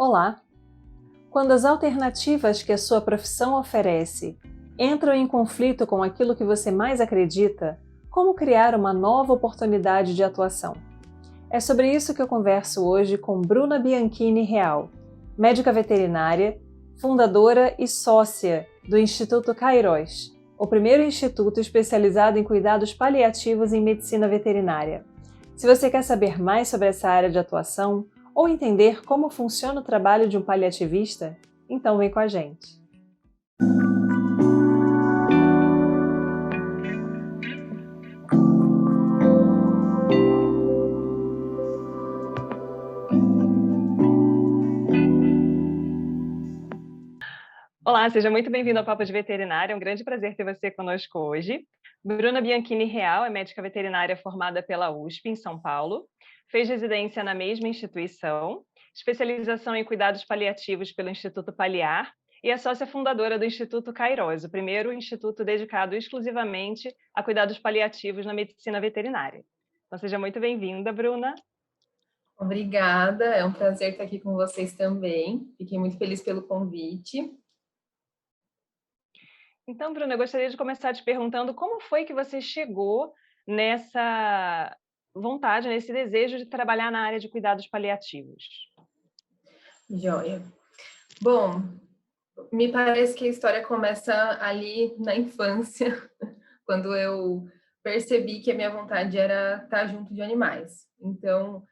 Olá! Quando as alternativas que a sua profissão oferece entram em conflito com aquilo que você mais acredita, como criar uma nova oportunidade de atuação? É sobre isso que eu converso hoje com Bruna Bianchini Real, médica veterinária, fundadora e sócia do Instituto Kairos, o primeiro instituto especializado em cuidados paliativos em medicina veterinária. Se você quer saber mais sobre essa área de atuação ou entender como funciona o trabalho de um paliativista, então vem com a gente. Olá, seja muito bem-vindo ao Papo de Veterinária. É um grande prazer ter você conosco hoje. Bruna Bianchini Real é médica veterinária formada pela USP, em São Paulo. Fez residência na mesma instituição, especialização em cuidados paliativos pelo Instituto Paliar e é sócia fundadora do Instituto Kairos, o primeiro instituto dedicado exclusivamente a cuidados paliativos na medicina veterinária. Então, seja muito bem-vinda, Bruna. Obrigada, é um prazer estar aqui com vocês também. Fiquei muito feliz pelo convite. Então, Bruna, eu gostaria de começar te perguntando como foi que você chegou nessa vontade, nesse desejo de trabalhar na área de cuidados paliativos? Joia. Bom, me parece que a história começa ali na infância, quando eu percebi que a minha vontade era estar junto de animais. Então,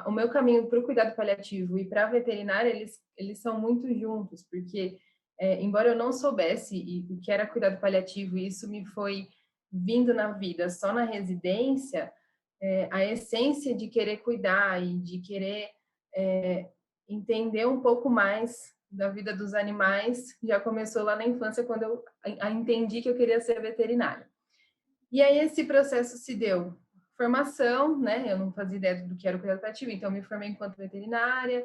o meu caminho para o cuidado paliativo e para a veterinária, eles são muito juntos, porque, embora eu não soubesse o que era cuidado paliativo, e isso me foi vindo na vida só na residência, a essência de querer cuidar e de querer entender um pouco mais da vida dos animais já começou lá na infância, quando eu entendi que eu queria ser veterinária. E aí esse processo se deu formação, né? Eu não fazia ideia do que era o cuidado paliativo, então eu me formei enquanto veterinária,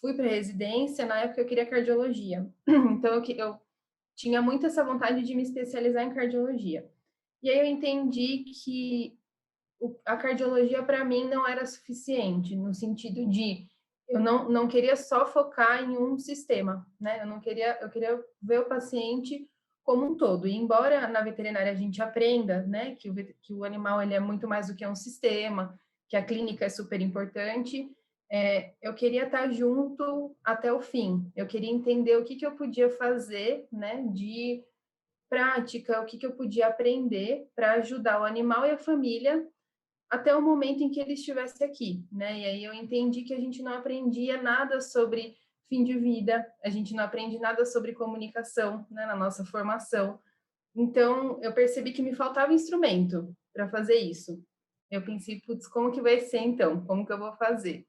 fui para residência, na época eu queria cardiologia. Então eu tinha muito essa vontade de me especializar em cardiologia. E aí eu entendi que a cardiologia para mim não era suficiente, no sentido de eu não queria só focar em um sistema, né? Eu queria ver o paciente como um todo. E embora na veterinária a gente aprenda, né, que o animal ele é muito mais do que um sistema, que a clínica é super importante, eu queria estar junto até o fim. Eu queria entender o que eu podia fazer, né, de prática, o que eu podia aprender para ajudar o animal e a família até o momento em que ele estivesse aqui, né? E aí eu entendi que a gente não aprendia nada sobre fim de vida, a gente não aprende nada sobre comunicação, né, na nossa formação. Então, eu percebi que me faltava instrumento para fazer isso. Eu pensei, putz, como que vai ser então? Como que eu vou fazer?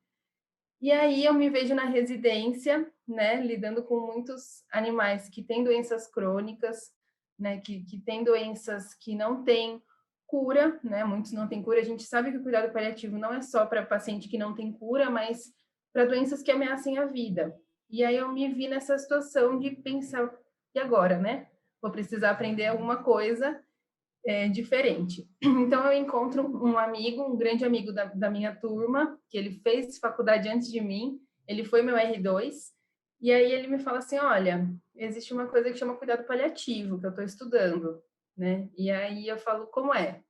E aí eu me vejo na residência, né, lidando com muitos animais que têm doenças crônicas, né, que têm doenças que não têm cura, né, muitos não têm cura. A gente sabe que o cuidado paliativo não é só para paciente que não tem cura, mas para doenças que ameacem a vida. E aí eu me vi nessa situação de pensar, e agora, né? Vou precisar aprender alguma coisa diferente. Então, eu encontro um amigo, um grande amigo da minha turma, que ele fez faculdade antes de mim, ele foi meu R2, e aí ele me fala assim, olha, existe uma coisa que chama cuidado paliativo, que eu estou estudando, né? E aí eu falo, como é?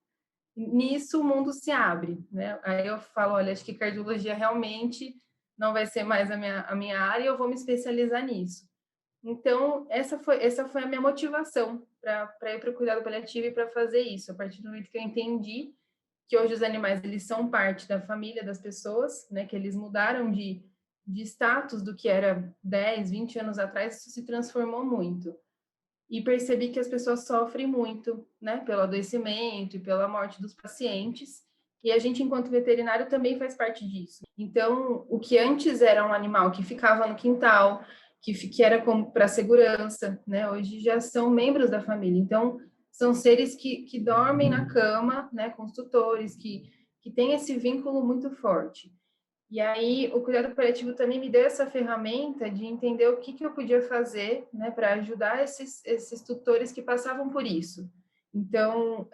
Nisso o mundo se abre, né? Aí eu falo, olha, acho que cardiologia realmente não vai ser mais a minha área, eu vou me especializar nisso. Então, essa foi a minha motivação para ir para o cuidado paliativo e para fazer isso. A partir do momento que eu entendi que hoje os animais eles são parte da família das pessoas, né, que eles mudaram de status do que era 10, 20 anos atrás, isso se transformou muito. E percebi que as pessoas sofrem muito, né, pelo adoecimento e pela morte dos pacientes. E a gente, enquanto veterinário, também faz parte disso. Então, o que antes era um animal que ficava no quintal, que era como para segurança, né, hoje já são membros da família. Então, são seres que dormem na cama, né, com os tutores, que têm esse vínculo muito forte. E aí, o cuidado paliativo também me deu essa ferramenta de entender o que eu podia fazer, né, para ajudar esses tutores que passavam por isso. Então,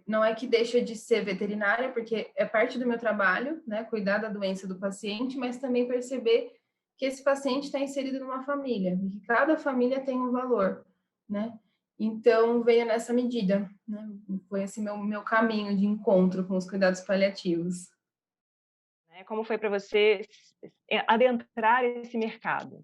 não é que deixa de ser veterinária, porque é parte do meu trabalho, né, cuidar da doença do paciente, mas também perceber que esse paciente está inserido numa família, e que cada família tem um valor, né? Então, veio nessa medida, né? Foi esse meu caminho de encontro com os cuidados paliativos. Né? Como foi para você adentrar esse mercado?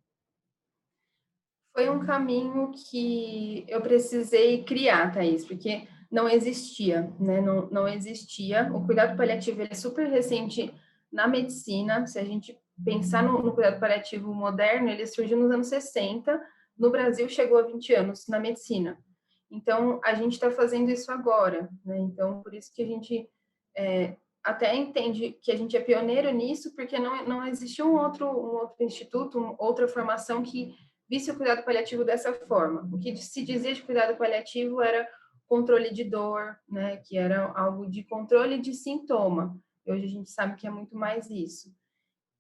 Foi um caminho que eu precisei criar, Thaís, porque não existia, né? Não existia. O cuidado paliativo ele é super recente na medicina. Se a gente pensar no cuidado paliativo moderno, ele surgiu nos anos 60. No Brasil, chegou a 20 anos na medicina. Então, a gente está fazendo isso agora, né? Então, por isso que a gente até entende que a gente é pioneiro nisso, porque não existia um outro instituto, outra formação que visse o cuidado paliativo dessa forma. O que se dizia de cuidado paliativo era controle de dor, né, que era algo de controle de sintoma. E hoje a gente sabe que é muito mais isso.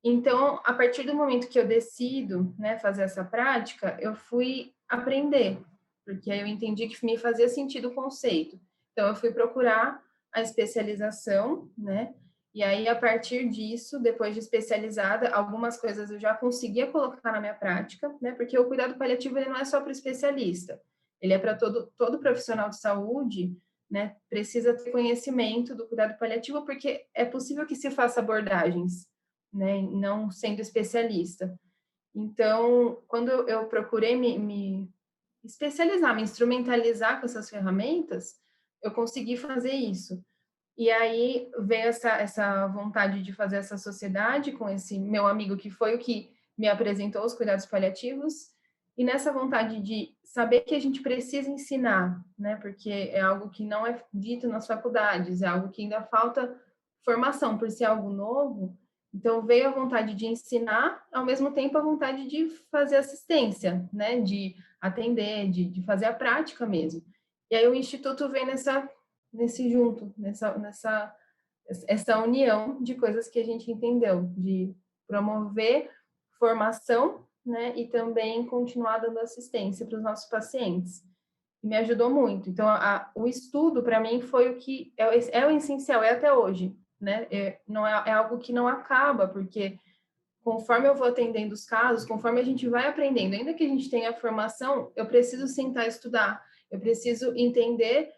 Então, a partir do momento que eu decido, né, fazer essa prática, eu fui aprender, porque aí eu entendi que me fazia sentido o conceito. Então, eu fui procurar a especialização, né? E aí, a partir disso, depois de especializada, algumas coisas eu já conseguia colocar na minha prática, né? Porque o cuidado paliativo ele não é só para o especialista, ele é para todo profissional de saúde, né? Precisa ter conhecimento do cuidado paliativo, porque é possível que se faça abordagens, né? Não sendo especialista. Então, quando eu procurei me especializar, me instrumentalizar com essas ferramentas, eu consegui fazer isso. E aí veio essa vontade de fazer essa sociedade com esse meu amigo que foi o que me apresentou os cuidados paliativos, e nessa vontade de saber que a gente precisa ensinar, né? Porque é algo que não é dito nas faculdades, é algo que ainda falta formação por ser algo novo. Então veio a vontade de ensinar, ao mesmo tempo a vontade de fazer assistência, né? De atender, de fazer a prática mesmo. E aí o Instituto vem nesse junto, essa união de coisas que a gente entendeu, de promover formação, né, e também continuar dando assistência para os nossos pacientes. E me ajudou muito. Então, o estudo, para mim, foi o que é o essencial, é até hoje, né? Não é algo que não acaba, porque conforme eu vou atendendo os casos, conforme a gente vai aprendendo, ainda que a gente tenha formação, eu preciso sentar e estudar, eu preciso entender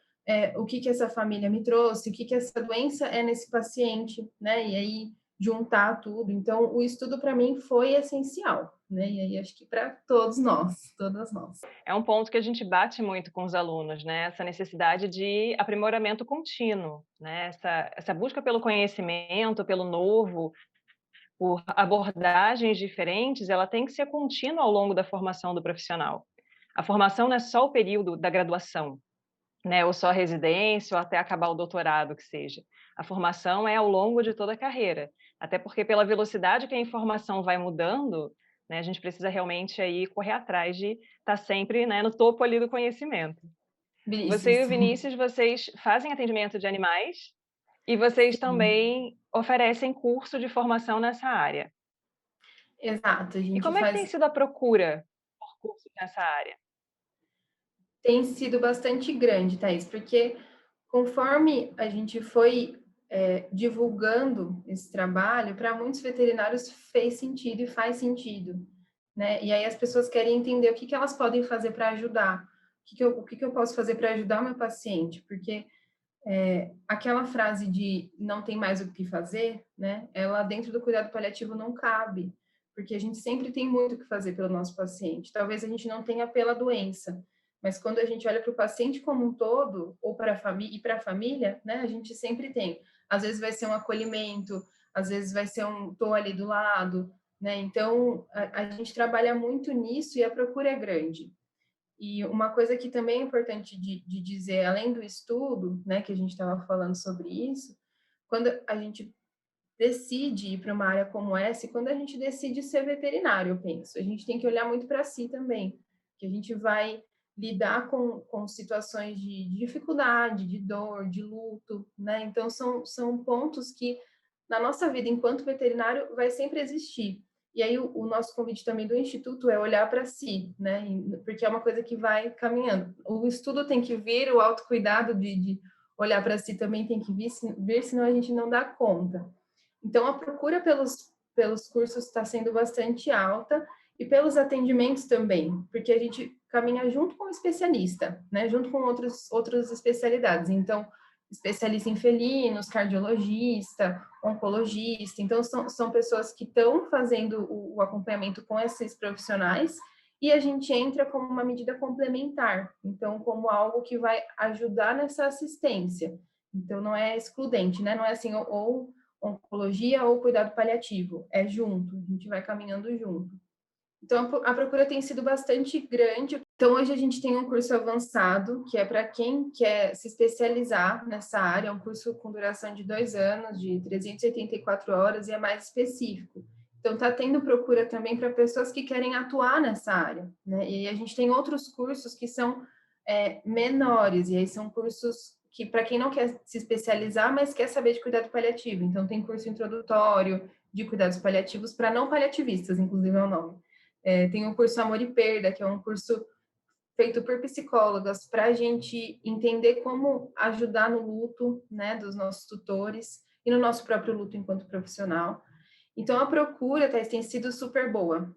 o que essa família me trouxe, o que essa doença é nesse paciente, né? E aí juntar tudo. Então, o estudo para mim foi essencial, né? E aí acho que para todos nós, todas nós. É um ponto que a gente bate muito com os alunos, né? Essa necessidade de aprimoramento contínuo, né? Essa busca pelo conhecimento, pelo novo, por abordagens diferentes, ela tem que ser contínua ao longo da formação do profissional. A formação não é só o período da graduação, né? Ou só a residência, ou até acabar o doutorado, que seja. A formação é ao longo de toda a carreira, até porque pela velocidade que a informação vai mudando, né, a gente precisa realmente aí correr atrás de estar sempre, né, no topo ali do conhecimento. Você e o Vinícius. Vinícius, vocês fazem atendimento de animais e vocês também oferecem curso de formação nessa área. Exato, a E gente como é que tem faz. sido a procura por cursos nessa área? Tem sido bastante grande, Thaís, porque conforme a gente foi divulgando esse trabalho, para muitos veterinários fez sentido e faz sentido, né? E aí as pessoas querem entender o que elas podem fazer para ajudar, o que eu posso fazer para ajudar o meu paciente, porque aquela frase de não tem mais o que fazer, né? Ela dentro do cuidado paliativo não cabe, porque a gente sempre tem muito o que fazer pelo nosso paciente. Talvez a gente não tenha pela doença, mas quando a gente olha para o paciente como um todo, ou para a família e para a família, né? A gente sempre tem. Às vezes vai ser um acolhimento, às vezes vai ser tô ali do lado, né? Então a gente trabalha muito nisso e a procura é grande. E uma coisa que também é importante de dizer, além do estudo, né, que a gente estava falando sobre isso, quando a gente decide ir para uma área como essa, e quando a gente decide ser veterinário, eu penso, a gente tem que olhar muito para si também, que a gente vai lidar com situações de dificuldade, de dor, de luto, né? Então, são pontos que na nossa vida enquanto veterinário vai sempre existir. E aí o nosso convite também do Instituto é olhar para si, né? Porque é uma coisa que vai caminhando. O estudo tem que vir, o autocuidado de olhar para si também tem que vir, senão a gente não dá conta. Então, a procura pelos cursos está sendo bastante alta e pelos atendimentos também, porque a gente caminha junto com o especialista, né? Junto com outras especialidades. Então, especialista em felinos, cardiologista, oncologista. Então, são pessoas que estão fazendo o acompanhamento com esses profissionais e a gente entra como uma medida complementar. Então, como algo que vai ajudar nessa assistência. Então, não é excludente, né? Não é assim, ou oncologia ou cuidado paliativo. É junto, a gente vai caminhando junto. Então, a procura tem sido bastante grande. Então, hoje a gente tem um curso avançado, que é para quem quer se especializar nessa área, é um curso com duração de 2 anos, de 384 horas, e é mais específico. Então, está tendo procura também para pessoas que querem atuar nessa área, né? E a gente tem outros cursos que são menores, e aí são cursos que, para quem não quer se especializar, mas quer saber de cuidado paliativo. Então, tem curso introdutório de cuidados paliativos para não paliativistas, inclusive é o nome. Tem o curso Amor e Perda, que é um curso feito por psicólogas para a gente entender como ajudar no luto, né, dos nossos tutores e no nosso próprio luto enquanto profissional. Então, a procura, Thais, tem sido super boa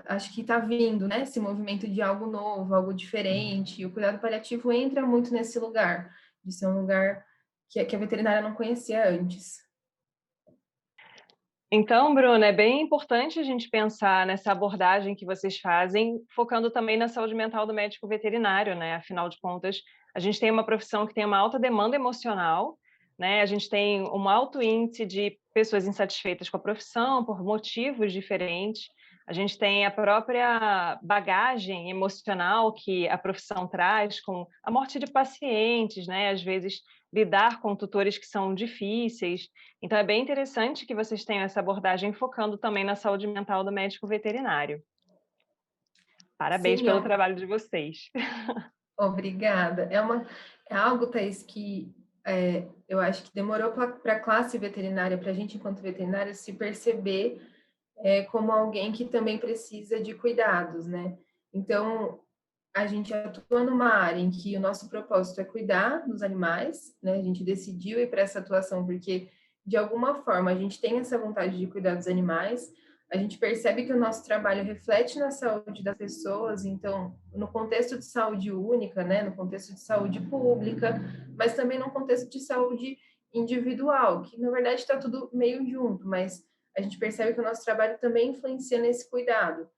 acho que está vindo, né, esse movimento de algo novo, algo diferente. E o cuidado paliativo entra muito nesse lugar, de ser um lugar que a veterinária não conhecia antes. Então, Bruna, é bem importante a gente pensar nessa abordagem que vocês fazem, focando também na saúde mental do médico veterinário, né? Afinal de contas, a gente tem uma profissão que tem uma alta demanda emocional, né? A gente tem um alto índice de pessoas insatisfeitas com a profissão por motivos diferentes. A gente tem a própria bagagem emocional que a profissão traz com a morte de pacientes, né? Às vezes lidar com tutores que são difíceis. Então, é bem interessante que vocês tenham essa abordagem focando também na saúde mental do médico veterinário. Parabéns Sim, pelo trabalho de vocês. obrigada. É algo, Thaís, que eu acho que demorou para a classe veterinária, para a gente, enquanto veterinária, se perceber como alguém que também precisa de cuidados, né? Então, a gente atua numa área em que o nosso propósito é cuidar dos animais, né? A gente decidiu ir para essa atuação porque, de alguma forma, a gente tem essa vontade de cuidar dos animais, a gente percebe que o nosso trabalho reflete na saúde das pessoas, então, no contexto de saúde única, né? No contexto de saúde pública, mas também no contexto de saúde individual, que, na verdade, está tudo meio junto, mas a gente percebe que o nosso trabalho também influencia nesse cuidado.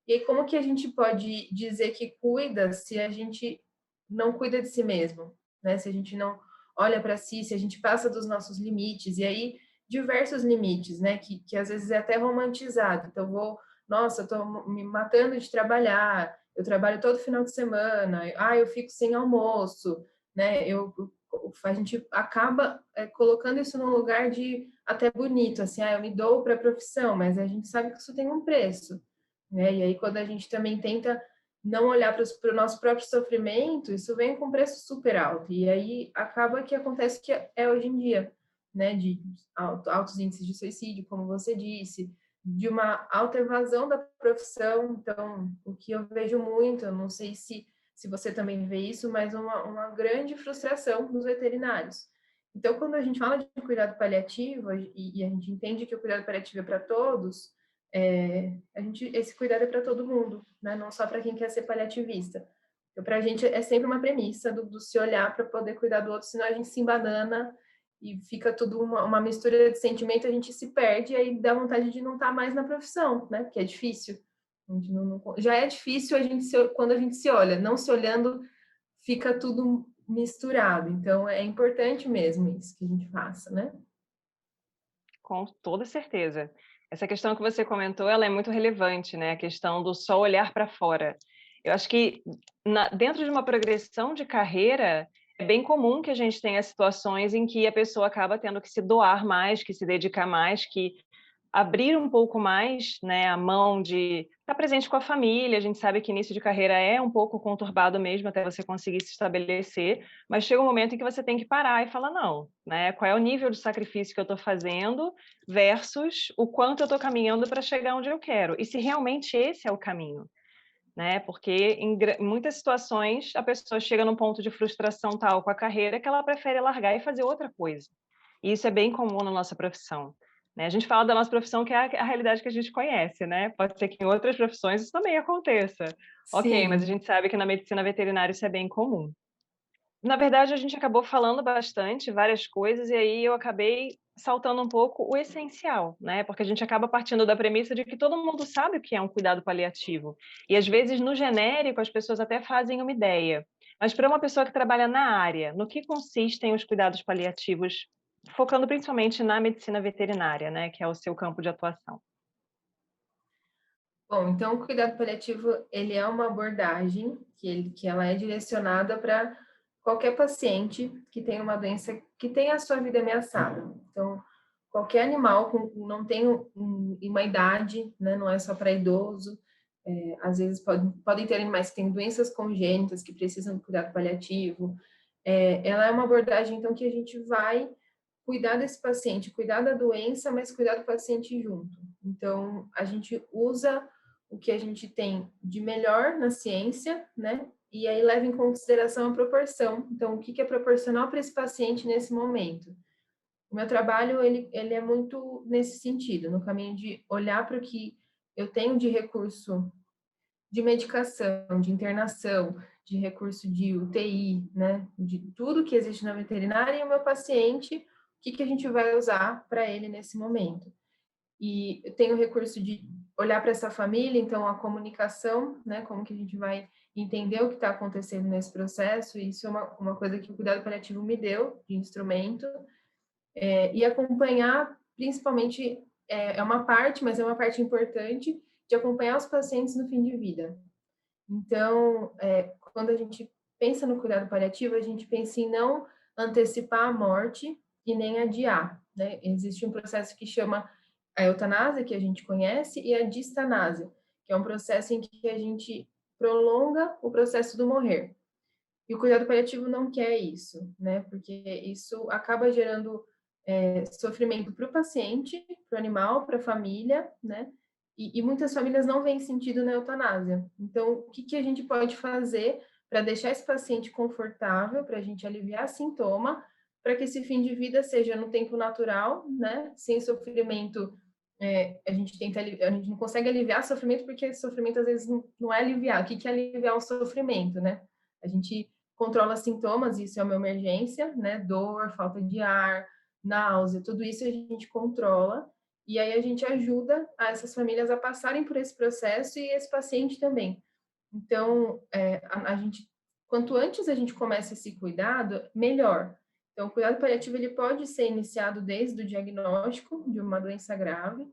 E aí, como que a gente pode dizer que cuida se a gente não cuida de si mesmo, né? Se a gente não olha para si, se a gente passa dos nossos limites, e aí diversos limites, né? Que às vezes é até romantizado. Então, nossa, eu tô me matando de trabalhar, eu trabalho todo final de semana, eu fico sem almoço, né? A gente acaba colocando isso num lugar de até bonito, assim, eu me dou para a profissão, mas a gente sabe que isso tem um preço, né? E aí, quando a gente também tenta não olhar para o nosso próprio sofrimento, isso vem com preço super alto. E aí acaba que acontece que é hoje em dia, né? De altos índices de suicídio, como você disse, de uma alta evasão da profissão. Então, o que eu vejo muito, eu não sei se você também vê isso, mas uma grande frustração dos veterinários. Então, quando a gente fala de cuidado paliativo e a gente entende que o cuidado paliativo é para todos, esse cuidado é para todo mundo, né? Não só para quem quer ser paliativista. Então, para a gente é sempre uma premissa do se olhar para poder cuidar do outro, senão a gente se embanana e fica tudo uma mistura de sentimento, a gente se perde e aí dá vontade de não estar mais na profissão, né? Porque é difícil. Já é difícil quando a gente se olha, não se olhando, fica tudo misturado. Então, é importante mesmo isso que a gente faça, né? Com toda certeza. Essa questão que você comentou, ela é muito relevante, né? A questão do só olhar para fora. Eu acho que dentro de uma progressão de carreira, é bem comum que a gente tenha situações em que a pessoa acaba tendo que se doar mais, que se dedicar mais, que abrir um pouco mais, né, a mão de estar presente com a família. A gente sabe que início de carreira é um pouco conturbado mesmo até você conseguir se estabelecer, mas chega um momento em que você tem que parar e falar não, né? Qual é o nível de sacrifício que eu estou fazendo versus o quanto eu estou caminhando para chegar onde eu quero. E se realmente esse é o caminho, né? Porque em muitas situações a pessoa chega num ponto de frustração tal com a carreira que ela prefere largar e fazer outra coisa. E isso é bem comum na nossa profissão, né. A gente fala da nossa profissão que é a realidade que a gente conhece, né, pode ser que em outras profissões isso também aconteça. Ok, mas a Sim, gente sabe que na medicina veterinária isso é bem comum. Na verdade, a gente acabou falando bastante, várias coisas, e aí eu acabei saltando um pouco o essencial, né, porque a gente acaba partindo da premissa de que todo mundo sabe o que é um cuidado paliativo. E às vezes, no genérico, as pessoas até fazem uma ideia. Mas para uma pessoa que trabalha na área, no que consistem os cuidados paliativos, focando principalmente na medicina veterinária, né, que é o seu campo de atuação? bom, então o cuidado paliativo, ele é uma abordagem que ela é direcionada para qualquer paciente que tem uma doença que tem a sua vida ameaçada. Então, qualquer animal com não tem uma idade, né, não é só para idoso, às vezes podem ter animais que têm doenças congênitas que precisam de cuidado paliativo. Ela é uma abordagem, então, que a gente vai cuidar desse paciente, cuidar da doença, mas cuidar do paciente junto. Então, a gente usa o que a gente tem de melhor na ciência, né? E aí leva em consideração a proporção. Então, o que é proporcional para esse paciente nesse momento? O meu trabalho, ele é muito nesse sentido, no caminho de olhar para o que eu tenho de recurso de medicação, de internação, de recurso de UTI, né? De tudo que existe na veterinária e o meu paciente, o que a gente vai usar para ele nesse momento. E eu tenho o recurso de olhar para essa família, então a comunicação, né? Como que a gente vai entender o que está acontecendo nesse processo, e isso é uma coisa que o cuidado paliativo me deu, de instrumento, e acompanhar, principalmente, é uma parte, mas é uma parte importante, de acompanhar os pacientes no fim de vida. Então, quando a gente pensa no cuidado paliativo, a gente pensa em não antecipar a morte e nem adiar, né? Existe um processo que chama a eutanásia, que a gente conhece, e a distanásia, que é um processo em que a gente prolonga o processo do morrer. E o cuidado paliativo não quer isso, né? Porque isso acaba gerando sofrimento para o paciente, para o animal, para a família, né? E muitas famílias não veem sentido na eutanásia. Então, o que a gente pode fazer para deixar esse paciente confortável, para a gente aliviar sintoma, para que esse fim de vida seja no tempo natural, né? Sem sofrimento. A gente não consegue aliviar sofrimento porque sofrimento às vezes não é aliviar. O que é aliviar o sofrimento, né? A gente controla sintomas, isso é uma emergência, né? Dor, falta de ar, náusea, tudo isso a gente controla. E aí a gente ajuda essas famílias a passarem por esse processo e esse paciente também. Então, a gente, quanto antes a gente começa esse cuidado, melhor. Então, o cuidado paliativo ele pode ser iniciado desde o diagnóstico de uma doença grave,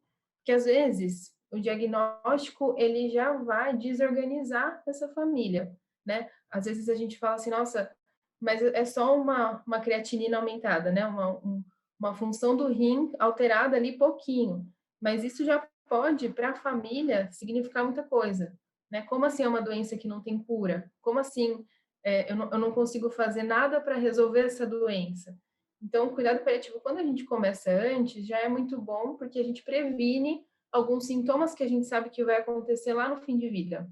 que às vezes o diagnóstico ele já vai desorganizar essa família, né? Às vezes a gente fala assim, nossa, mas é só uma creatinina aumentada, né? Uma função do rim alterada ali pouquinho, mas isso já pode, para a família, significar muita coisa, né? Como assim é uma doença que não tem cura? Como assim eu não consigo fazer nada para resolver essa doença? Então, o cuidado paliativo, quando a gente começa antes, já é muito bom, porque a gente previne alguns sintomas que a gente sabe que vai acontecer lá no fim de vida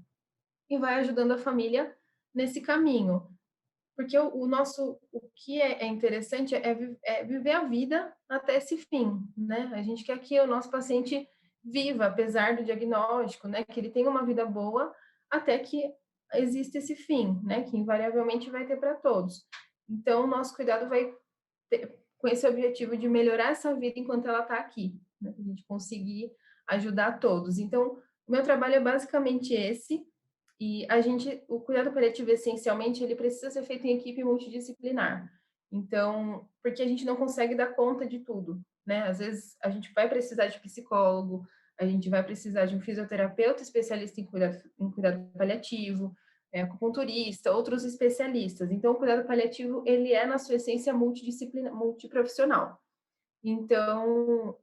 e vai ajudando a família nesse caminho. Porque o que é interessante é viver a vida até esse fim, né? A gente quer que o nosso paciente viva, apesar do diagnóstico, né? Que ele tenha uma vida boa até que exista esse fim, né? Que invariavelmente vai ter para todos. Então, o nosso cuidado vai ter, com esse objetivo de melhorar essa vida enquanto ela está aqui, né? A gente conseguir ajudar todos. Então, o meu trabalho é basicamente esse, e o cuidado paliativo, essencialmente, ele precisa ser feito em equipe multidisciplinar. Então, porque a gente não consegue dar conta de tudo, né? Às vezes a gente vai precisar de psicólogo, a gente vai precisar de um fisioterapeuta especialista em cuidado paliativo, acupunturista, outros especialistas. Então, o cuidado paliativo, ele é, na sua essência, multidisciplinar, multiprofissional. Então,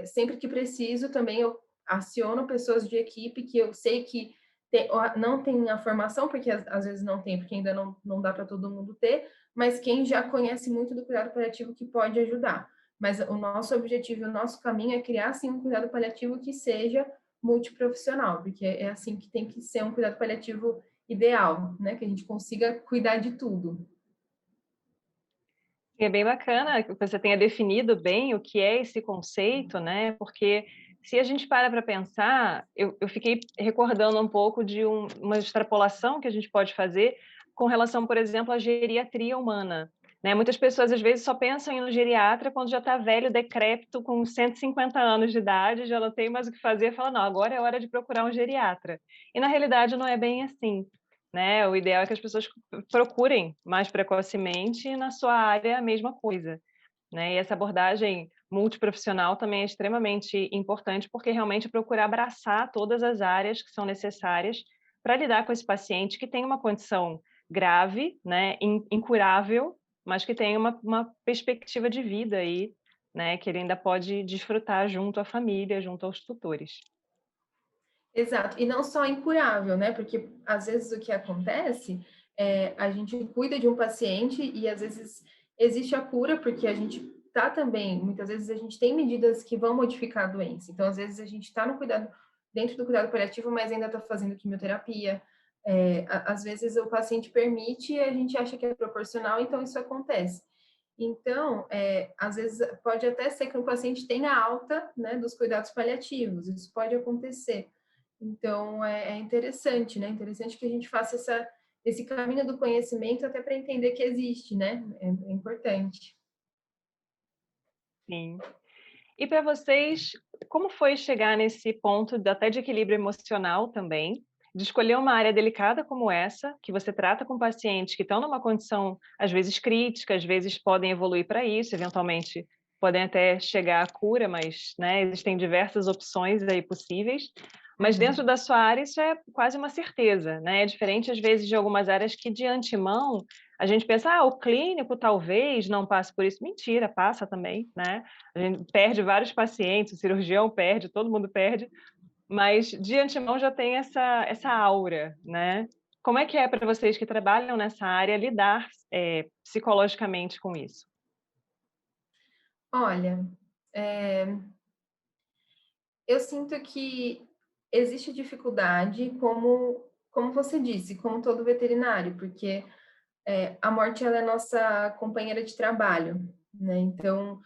sempre que preciso, também eu aciono pessoas de equipe que eu sei que não tem a formação, porque às vezes não tem, porque ainda não dá para todo mundo ter, mas quem já conhece muito do cuidado paliativo que pode ajudar. Mas o nosso objetivo, o nosso caminho é criar, sim, um cuidado paliativo que seja multiprofissional, porque é assim que tem que ser um cuidado paliativo ideal, né? Que a gente consiga cuidar de tudo. É bem bacana que você tenha definido bem o que é esse conceito, né? Porque se a gente para pensar, eu fiquei recordando um pouco de uma extrapolação que a gente pode fazer com relação, por exemplo, à geriatria humana. Né? Muitas pessoas, às vezes, só pensam em um geriatra quando já está velho, decrépito, com 150 anos de idade, já não tem mais o que fazer, e fala, não, agora é hora de procurar um geriatra. E, na realidade, não é bem assim. Né? O ideal é que as pessoas procurem mais precocemente e na sua área a mesma coisa, né? E essa abordagem multiprofissional também é extremamente importante, porque realmente procurar abraçar todas as áreas que são necessárias para lidar com esse paciente que tem uma condição grave, né, incurável, mas que tem uma perspectiva de vida aí, né, que ele ainda pode desfrutar junto à família, junto aos tutores. Exato, e não só incurável, né? Porque às vezes o que acontece é a gente cuida de um paciente e às vezes existe a cura, porque a gente tá também, muitas vezes a gente tem medidas que vão modificar a doença. Então, às vezes a gente está no cuidado, dentro do cuidado paliativo, mas ainda está fazendo quimioterapia. Às vezes o paciente permite e a gente acha que é proporcional, então isso acontece. Então, às vezes pode até ser que o paciente tenha alta, né, dos cuidados paliativos, isso pode acontecer. Então, é interessante, né? Interessante que a gente faça esse caminho do conhecimento até para entender que existe, né? É importante. Sim. E para vocês, como foi chegar nesse ponto até de equilíbrio emocional também, de escolher uma área delicada como essa, que você trata com pacientes que estão numa condição, às vezes crítica, às vezes podem evoluir para isso, eventualmente podem até chegar à cura, mas né, existem diversas opções aí possíveis. Mas dentro Uhum. da sua área isso é quase uma certeza, né? É diferente às vezes de algumas áreas que de antemão a gente pensa, ah, o clínico talvez não passe por isso. Mentira, passa também, né? A gente perde vários pacientes, o cirurgião perde, todo mundo perde, mas de antemão já tem essa aura, né? Como é que é para vocês que trabalham nessa área lidar psicologicamente com isso? Olha, é, eu sinto que existe dificuldade, como você disse, como todo veterinário, porque a morte ela é nossa companheira de trabalho, né? Então,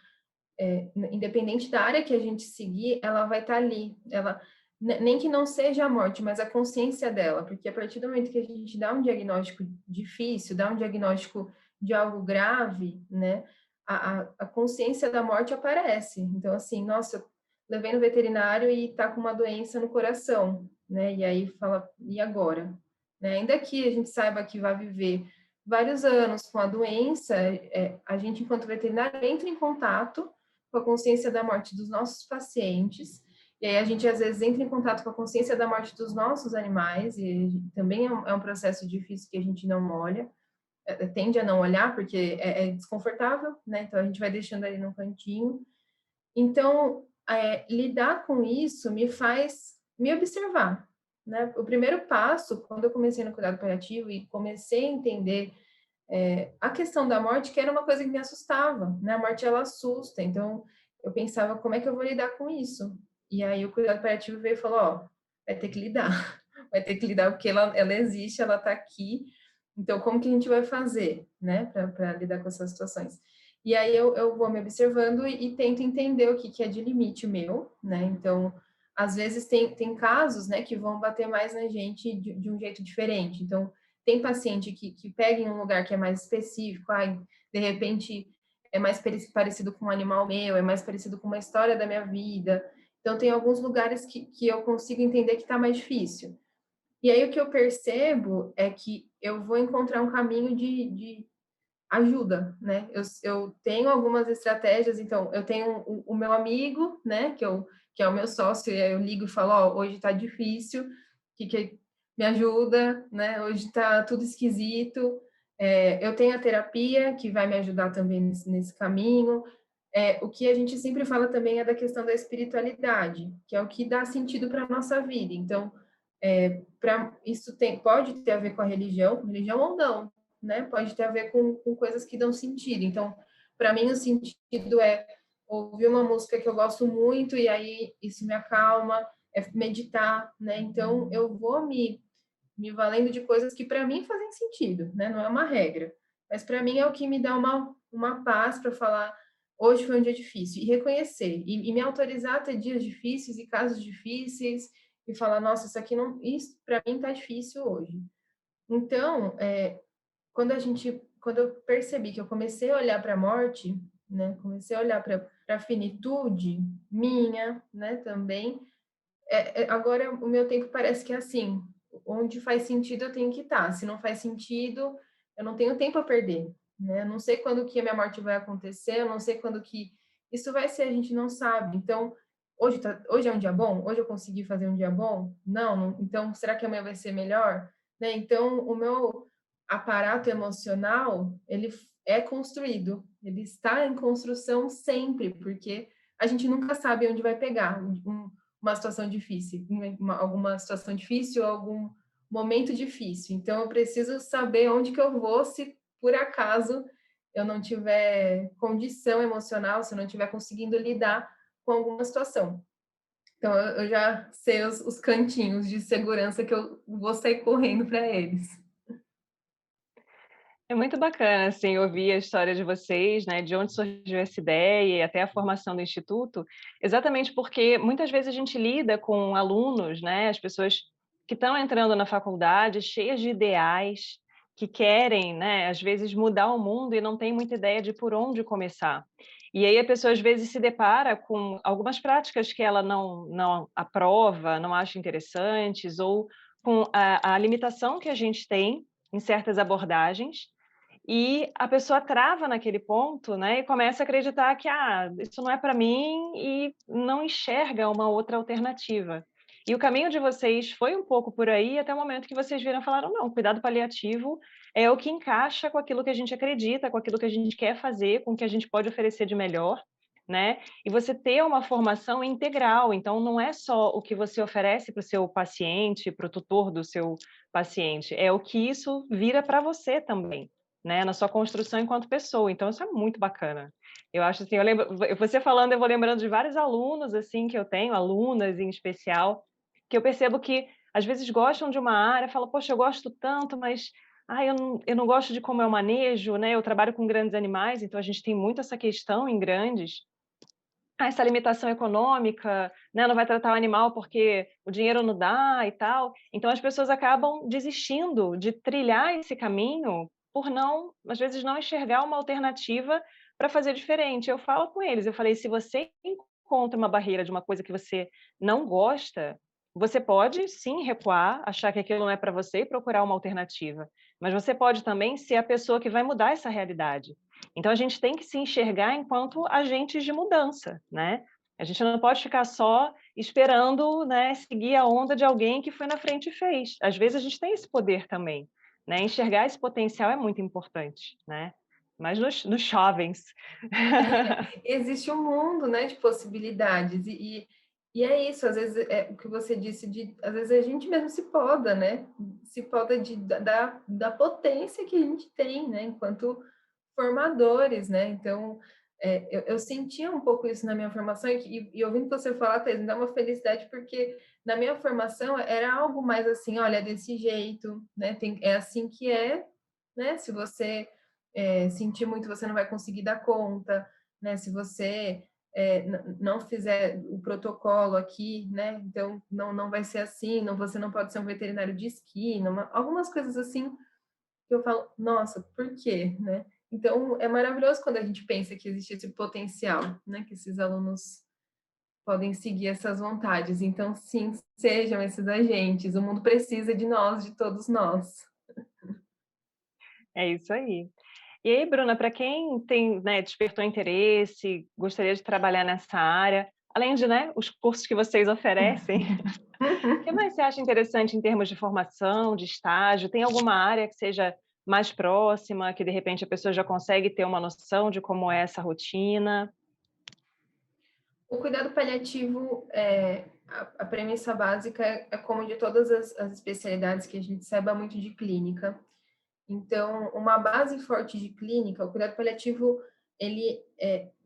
independente da área que a gente seguir, ela vai estar ali. Ela, nem que não seja a morte, mas a consciência dela, porque a partir do momento que a gente dá um diagnóstico difícil, dá um diagnóstico de algo grave, né, a consciência da morte aparece. Então, assim, nossa, eu levei no veterinário e tá com uma doença no coração, né, e aí fala, e agora? Né? Ainda que a gente saiba que vai viver vários anos com a doença, a gente, enquanto veterinário, entra em contato com a consciência da morte dos nossos pacientes, e aí a gente às vezes entra em contato com a consciência da morte dos nossos animais, e também é um processo difícil que a gente não olha, tende a não olhar, porque é desconfortável, né? Então a gente vai deixando ali no cantinho. Então, lidar com isso me faz me observar, né? O primeiro passo, quando eu comecei no cuidado paliativo e comecei a entender a questão da morte, que era uma coisa que me assustava, né? A morte, ela assusta. Então, eu pensava, como é que eu vou lidar com isso? E aí, o cuidado paliativo veio e falou, ó, vai ter que lidar. Vai ter que lidar, porque ela existe, ela tá aqui. Então, como que a gente vai fazer, né? Para lidar com essas situações? E aí, eu vou me observando e tento entender o que é de limite meu, né? Então, às vezes, tem casos, né, que vão bater mais na gente de um jeito diferente. Então, tem paciente que pega em um lugar que é mais específico, ai, de repente é mais parecido com um animal meu, é mais parecido com uma história da minha vida. Então, tem alguns lugares que eu consigo entender que está mais difícil. E aí, o que eu percebo é que eu vou encontrar um caminho de ajuda, né? Eu tenho algumas estratégias, então, eu tenho o meu amigo, né, que é o meu sócio, e aí eu ligo e falo, ó, hoje está difícil, que me ajuda, né? Hoje está tudo esquisito. Eu tenho a terapia, que vai me ajudar também nesse caminho. O que a gente sempre fala também é da questão da espiritualidade, que é o que dá sentido para a nossa vida. Então, isso pode ter a ver com a religião ou não, né? Pode ter a ver com coisas que dão sentido. Então, para mim, o sentido é ouvir uma música que eu gosto muito e aí isso me acalma, é meditar, né? Então, eu vou me valendo de coisas que para mim fazem sentido, né? Não é uma regra, mas para mim é o que me dá uma paz para falar, hoje foi um dia difícil, e reconhecer, e me autorizar a ter dias difíceis e casos difíceis, e falar, nossa, isso aqui não, isso para mim tá difícil hoje. Então, quando eu percebi que eu comecei a olhar para a morte, né, comecei a olhar para a finitude minha, né, também, agora o meu tempo parece que é assim, onde faz sentido eu tenho que estar, se não faz sentido, eu não tenho tempo a perder, né? Eu não sei quando que a minha morte vai acontecer, eu não sei quando que isso vai ser, a gente não sabe. Então, hoje é um dia bom? Hoje eu consegui fazer um dia bom? Não, então será que amanhã vai ser melhor? Né? Então, o meu aparato emocional, ele é construído, ele está em construção sempre, porque a gente nunca sabe onde vai pegar. Uma situação difícil, alguma situação difícil, algum momento difícil. Então, eu preciso saber onde que eu vou se por acaso eu não tiver condição emocional, se eu não estiver conseguindo lidar com alguma situação. Então, eu já sei os cantinhos de segurança que eu vou sair correndo para eles. É muito bacana, assim, ouvir a história de vocês, né, de onde surgiu essa ideia e até a formação do instituto, exatamente porque muitas vezes a gente lida com alunos, né, as pessoas que estão entrando na faculdade cheias de ideais, que querem, né, às vezes mudar o mundo e não tem muita ideia de por onde começar. E aí a pessoa às vezes se depara com algumas práticas que ela não aprova, não acha interessantes, ou com a limitação que a gente tem em certas abordagens, e a pessoa trava naquele ponto, né, e começa a acreditar que, isso não é para mim, e não enxerga uma outra alternativa. E o caminho de vocês foi um pouco por aí, até o momento que vocês viram e falaram: "Não, cuidado paliativo é o que encaixa com aquilo que a gente acredita, com aquilo que a gente quer fazer, com o que a gente pode oferecer de melhor", né. E você ter uma formação integral, então não é só o que você oferece para o seu paciente, para o tutor do seu paciente, é o que isso vira para você também, né, na sua construção enquanto pessoa, então isso é muito bacana. Eu acho assim, eu lembro você falando, eu vou lembrando de vários alunos, assim, que eu tenho, alunas em especial, que eu percebo que às vezes gostam de uma área, falam: "Poxa, eu gosto tanto, mas, eu não gosto de como eu manejo", né, eu trabalho com grandes animais, então a gente tem muito essa questão em grandes, essa limitação econômica, né, não vai tratar o animal porque o dinheiro não dá e tal. Então as pessoas acabam desistindo de trilhar esse caminho por não, às vezes, não enxergar uma alternativa para fazer diferente. Eu falo com eles, eu falei: "Se você encontra uma barreira de uma coisa que você não gosta, você pode sim recuar, achar que aquilo não é para você e procurar uma alternativa, mas você pode também ser a pessoa que vai mudar essa realidade". Então a gente tem que se enxergar enquanto agentes de mudança, né. A gente não pode ficar só esperando, né, seguir a onda de alguém que foi na frente e fez. Às vezes a gente tem esse poder também, né, enxergar esse potencial é muito importante, né, mas nos jovens. Existe um mundo, né, de possibilidades e é isso, às vezes, é o que você disse de às vezes a gente mesmo se poda, né, se poda da potência que a gente tem, né, enquanto formadores, né, então, eu sentia um pouco isso na minha formação e ouvindo você falar, Thaís, me dá uma felicidade, porque na minha formação era algo mais assim: "Olha, é desse jeito, né, é assim que é, né, se você, sentir muito, você não vai conseguir dar conta, né, se você, não fizer o protocolo aqui, né, então não vai ser assim, não, você não pode ser um veterinário de esquina", algumas coisas assim que eu falo: "Nossa, por quê?", né. Então é maravilhoso quando a gente pensa que existe esse potencial, né, que esses alunos podem seguir essas vontades. Então sim, sejam esses agentes, o mundo precisa de nós, de todos nós. É isso aí. E aí, Bruna, para quem tem, né, despertou interesse, gostaria de trabalhar nessa área, além de, né, os cursos que vocês oferecem, o que mais você acha interessante em termos de formação, de estágio? Tem alguma área que seja mais próxima, que de repente a pessoa já consegue ter uma noção de como é essa rotina? O cuidado paliativo, a premissa básica é como de todas as especialidades que a gente saiba muito de clínica. Então, uma base forte de clínica, o cuidado paliativo, ele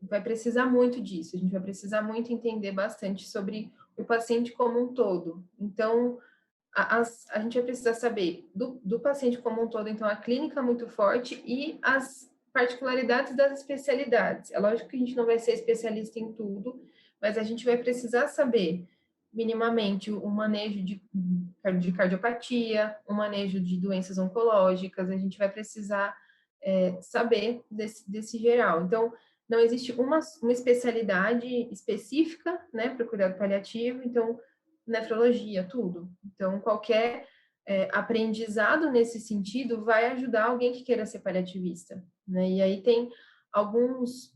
vai precisar muito disso. A gente vai precisar muito entender bastante sobre o paciente como um todo. Então, a gente vai precisar saber do paciente como um todo, então, a clínica muito forte e as particularidades das especialidades. É lógico que a gente não vai ser especialista em tudo, mas a gente vai precisar saber minimamente o manejo de cardiopatia, o manejo de doenças oncológicas, a gente vai precisar saber desse geral. Então, não existe uma especialidade específica, né, para o cuidado paliativo, então, nefrologia, tudo. Então, qualquer aprendizado nesse sentido vai ajudar alguém que queira ser paliativista, né? E aí tem alguns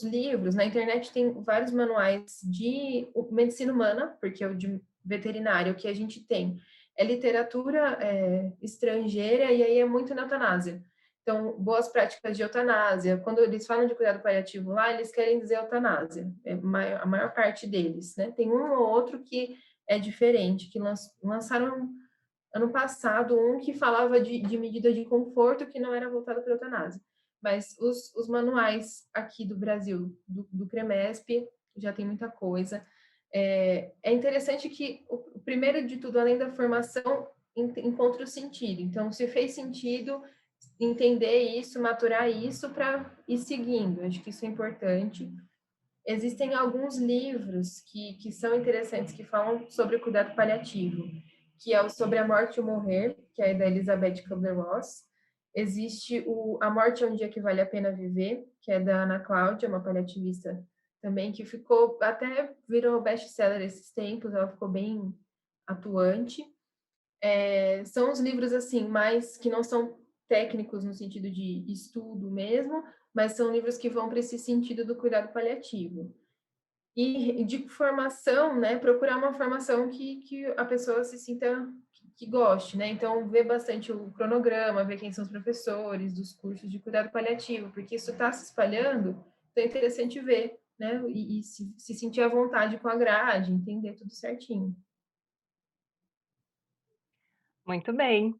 livros, na internet tem vários manuais de medicina humana, porque o de veterinário que a gente tem é literatura estrangeira e aí é muito na eutanásia. Então, boas práticas de eutanásia. Quando eles falam de cuidado paliativo lá, eles querem dizer eutanásia. A maior parte deles, né? Tem um ou outro que é diferente, que lançaram ano passado um que falava de medida de conforto que não era voltado para a eutanásia. Mas os manuais aqui do Brasil, do CREMESP, já tem muita coisa. É interessante que, o primeiro de tudo, além da formação, encontra o sentido. Então, se fez sentido, entender isso, maturar isso para ir seguindo. Acho que isso é importante. Existem alguns livros que são interessantes, que falam sobre o cuidado paliativo, que é o Sobre a Morte e o Morrer, que é da Elizabeth Kubler-Ross. Existe o A Morte é um Dia que Vale a Pena Viver, que é da Ana Cláudia, uma paliativista também, que ficou, até virou best-seller esses tempos, ela ficou bem atuante. São os livros, assim, mais que não são técnicos no sentido de estudo mesmo, mas são livros que vão para esse sentido do cuidado paliativo. E de formação, né, procurar uma formação que a pessoa se sinta que goste, né? Então, ver bastante o cronograma, ver quem são os professores dos cursos de cuidado paliativo, porque isso está se espalhando, então é interessante ver, né? E se sentir à vontade com a grade, entender tudo certinho. Muito bem.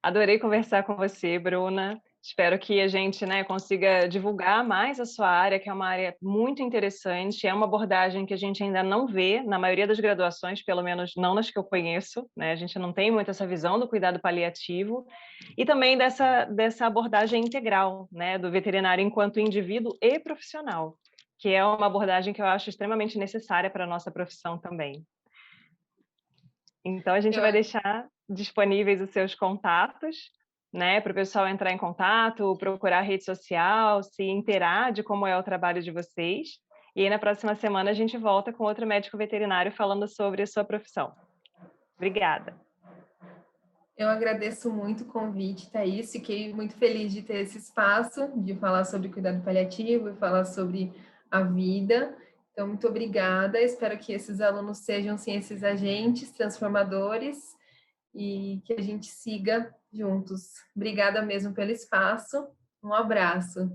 Adorei conversar com você, Bruna. Espero que a gente, né, consiga divulgar mais a sua área, que é uma área muito interessante, é uma abordagem que a gente ainda não vê na maioria das graduações, pelo menos não nas que eu conheço, né? A gente não tem muito essa visão do cuidado paliativo e também dessa abordagem integral, né, do veterinário enquanto indivíduo e profissional, que é uma abordagem que eu acho extremamente necessária para a nossa profissão também. Então, a gente Eu, vai deixar disponíveis os seus contatos, né, para o pessoal entrar em contato, procurar a rede social, se inteirar de como é o trabalho de vocês. E aí, na próxima semana, a gente volta com outro médico veterinário falando sobre a sua profissão. Obrigada. eu agradeço muito o convite, Thaís. Fiquei muito feliz de ter esse espaço, de falar sobre cuidado paliativo e falar sobre a vida. Então, muito obrigada. Espero que esses alunos sejam, sim, esses agentes transformadores e que a gente siga juntos. Obrigada mesmo pelo espaço. Um abraço.